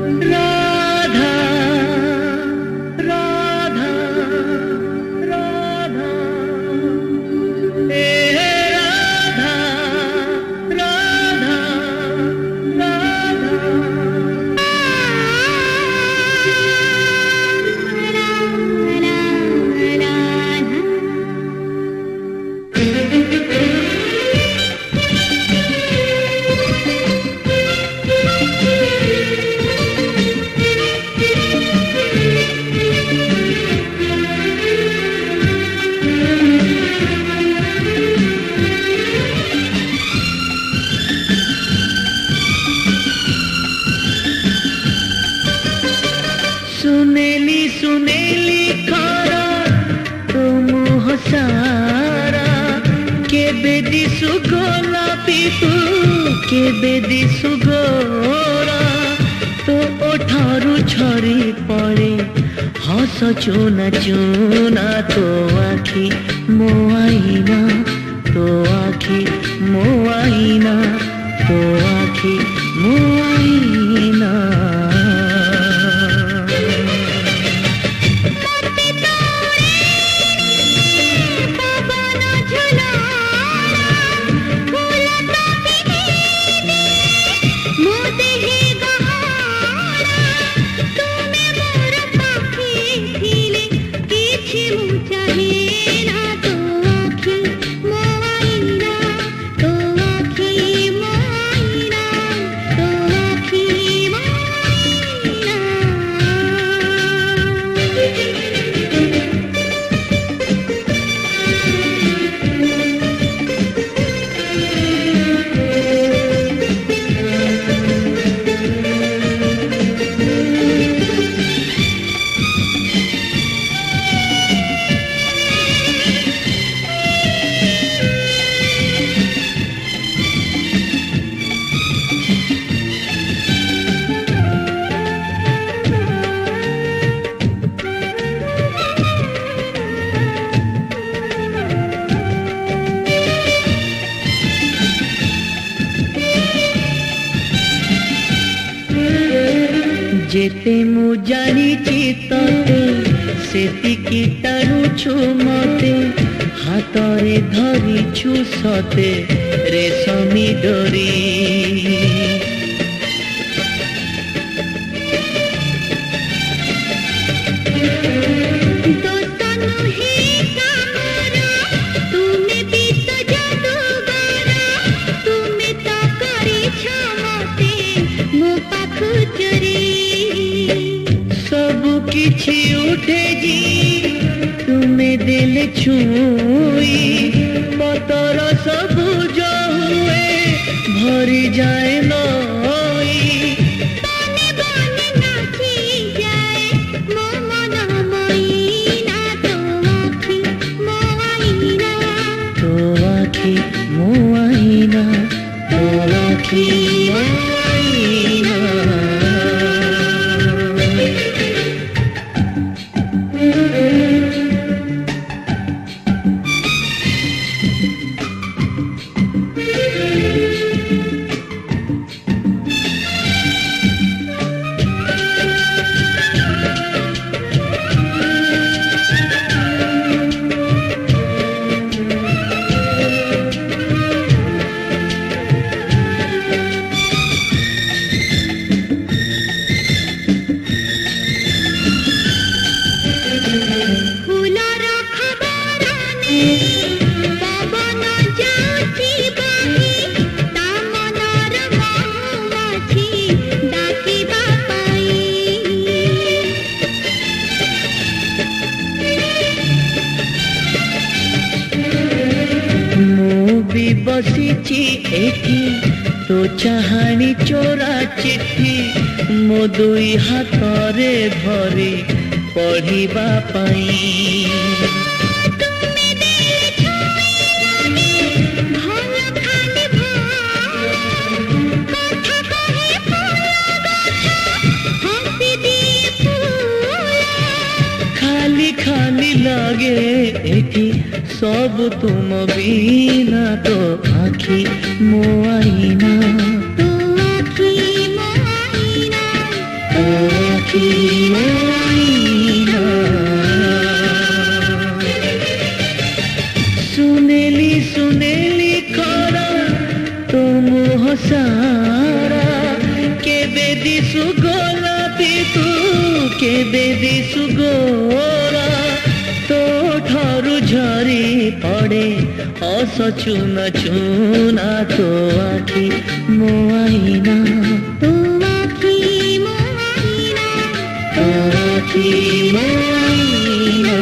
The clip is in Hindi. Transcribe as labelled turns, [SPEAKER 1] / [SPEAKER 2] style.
[SPEAKER 1] राधा राधा राधा ए राधा राधा सुनेली सुनेली खारा तुम हसारा के बेदी सुगोला पीपू के बेदी सुगोरा तो ओठारू छरी पड़े हस चुना चुना तो आखी मोआईना तो आखी मोआईना तो आखी मोआईना जेते मु जानिची तते सेतिकी टाणुछु मते हातरे धरिछु सते रेशमी डोरी किछि उठे जी तुम्हें दिल छुई पतर सबुज हुए भरी जाए नई बने बने नाची जाए मो मन मोईना तो आखी मोआईना तो आखी मोआईना तो आखी मोआईना बसीची एठी तो चाहानी चोरा चिट्ठी मो दुई हाथरे धरी पढ़िबा पाई खाली खाली लगे एठी सब तुम बिना तो आखी मोआईना तो आखी मोआईना तो आँखी ମୋ आईना। सुनेली सुनेली खरा तो मुह सारा केबे दिसु गोलापी तू केबे दिसु गोरा तो ठारू झरी पड़े हस चुना चुना तो आँखी ମୋ आईना।
[SPEAKER 2] तो आँखी ମୋ आईना।
[SPEAKER 1] तो आँखी ମୋ आईना।